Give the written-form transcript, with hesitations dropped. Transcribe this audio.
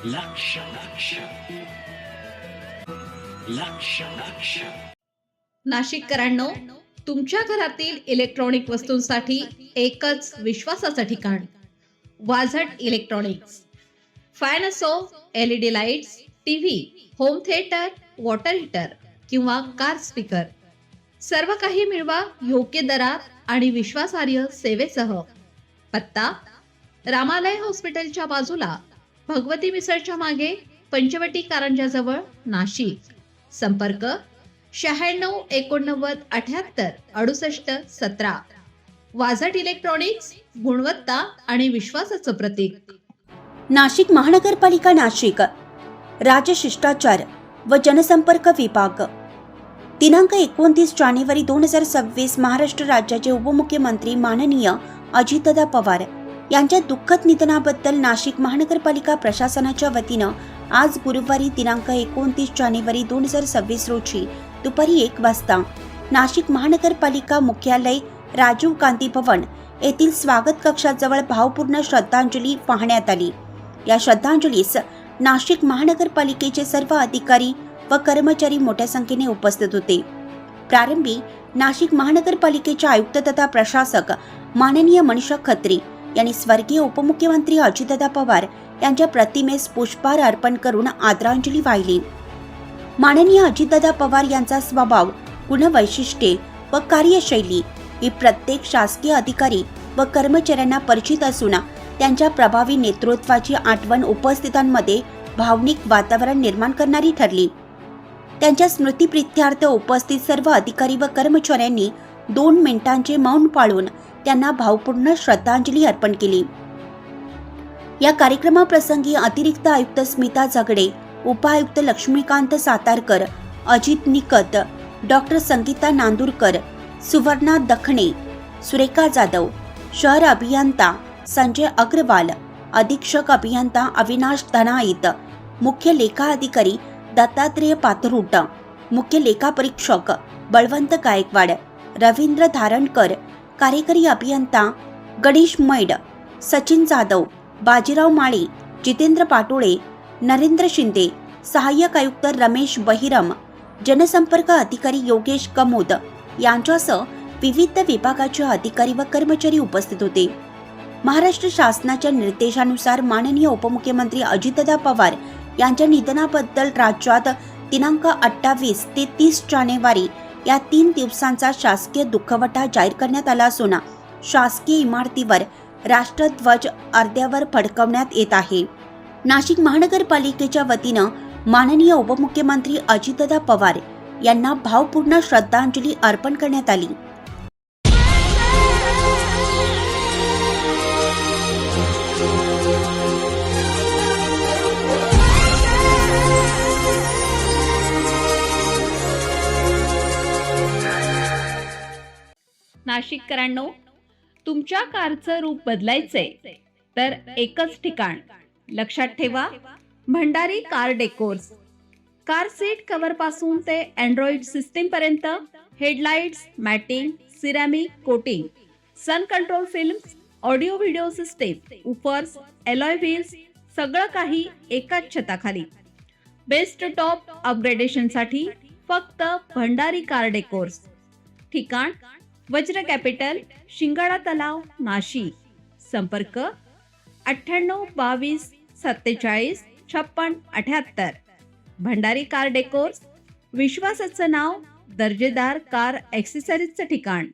लक्ष लक्ष लक्ष लक्ष नाशिककरांनो, तुमच्या घरातील इलेक्ट्रॉनिक वस्तूंसाठी एकच विश्वासाचं ठिकाण वाझट इलेक्ट्रॉनिक्स. फॅन असो, LED lights, TV, home theatre, water heater किंवा कार स्पीकर, सर्व काही मिळवा योग्य दरात आणि विश्वासार्ह सेवेसह. पत्ता: रामालय हॉस्पिटलच्या बाजूला, भगवती मिसळच्या मागे, पंचवटी कारंजाजवळ, नाशिक. संपर्क: 96 89 78 68 17. वाझट इलेक्ट्रॉनिक्स, गुणवत्ता आणि विश्वासाचं प्रतीक. नाशिक महानगरपालिका, नाशिक राजशिष्टाचार व जनसंपर्क विभाग. दिनांक 29 जानेवारी 2026 महाराष्ट्र राज्याचे उपमुख्यमंत्री माननीय अजितदादा पवार यांच्या दुःखद निधनाबद्दल नाशिक महानगरपालिका प्रशासनाच्या वतीनं आज गुरुवारी दिनांक 29 जानेवारी 2026 रोजी दुपारी 1 वाजता नाशिक महानगरपालिका मुख्यालय राजीव गांधी भवन येथील स्वागत कक्षाजवळ भावपूर्ण श्रद्धांजली वाहण्यात आली. या श्रद्धांजलीस नाशिक महानगरपालिकेचे सर्व अधिकारी व कर्मचारी मोठ्या संख्येने उपस्थित होते. प्रारंभी नाशिक महानगरपालिकेचे आयुक्त तथा प्रशासक माननीय मनीषा खत्री यांनी स्वर्गीय उपमुख्यमंत्री अजितदादा पवार यांच्या प्रतिमेस पुष्पहार अर्पण करून आदरांजली वाहिली. माननीय अजितदादा पवार यांचा स्वभाव, गुणवैशिष्ट्ये व कार्यशैली ही प्रत्येक शासकीय अधिकारी व कर्मचाऱ्यांना परिचित असून त्यांच्या प्रभावी नेतृत्वाची आठवण उपस्थितांमध्ये भावनिक वातावरण निर्माण करणारी ठरली. त्यांच्या स्मृतिप्रित्यर्थ उपस्थित सर्व अधिकारी व कर्मचाऱ्यांनी 2 मिनिटांचे मौन पाळून त्यांना भावपूर्ण श्रद्धांजली अर्पण केली. या कार्यक्रमाप्रसंगी अतिरिक्त आयुक्त स्मिता झगडे, उपायुक्त लक्ष्मीकांत सातारकर, अजित निकत, डॉक्टर संगीता नांदुरकर, सुवर्णा दखणे, सुरेखा जाधव, शहर अभियंता संजय अग्रवाल, अधीक्षक अभियंता अविनाश धनाईत, मुख्य लेखा अधिकारी दत्तात्रेय पाथरुट, मुख्य लेखा परीक्षक बळवंत गायकवाड, रवींद्र धारणकर, कार्यकारी अभियंता गणेश मैड, सचिन जाधव, बाजीराव माळी, जितेंद्र पाटोळे, नरेंद्र शिंदे, सहाय्यक आयुक्त रमेश बहिरम, जनसंपर्क अधिकारी योगेश कमोद यांच्यासह विविध विभागाचे अधिकारी व कर्मचारी उपस्थित होते. महाराष्ट्र शासनाच्या निर्देशानुसार माननीय उपमुख्यमंत्री अजितदादा पवार यांच्या निधनाबद्दल राज्यात दिनांक 28 ते 30 जानेवारी या 3 दिवसांचा शासकीय दुःखवटा जाहीर करण्यात आला असून शासकीय इमारतीवर राष्ट्रध्वज अर्ध्यावर फडकवण्यात येत आहे. नाशिक महानगरपालिकेच्या वतीनं माननीय उपमुख्यमंत्री अजितदादा पवार यांना भावपूर्ण श्रद्धांजली अर्पण करण्यात आली. नाशिककरांनो, तुमच्या कारचं रूप बदलायचंय तर एकच ठिकाण लक्षात ठेवा, Bhandari car decors. Car seat cover पासून ते अँड्रॉइड सिस्टीम पर्यंत, headlights, matting, ceramic coating, sun control films, audio video system, woofers, alloy wheels, सगळं काही एकाच छताखाली. बेस्ट टॉप अपग्रेडेशनसाठी फक्त भंडारी कार डेकोर्स. ठिकाण: वज्र कॅपिटल, शिंगाडा तलाव, नाशिक. संपर्क: 98 22 47 56 78. भंडारी कार डेकोर्स, विश्वासाचं नाव, दर्जेदार कार ॲक्सेसरीजचं ठिकाण.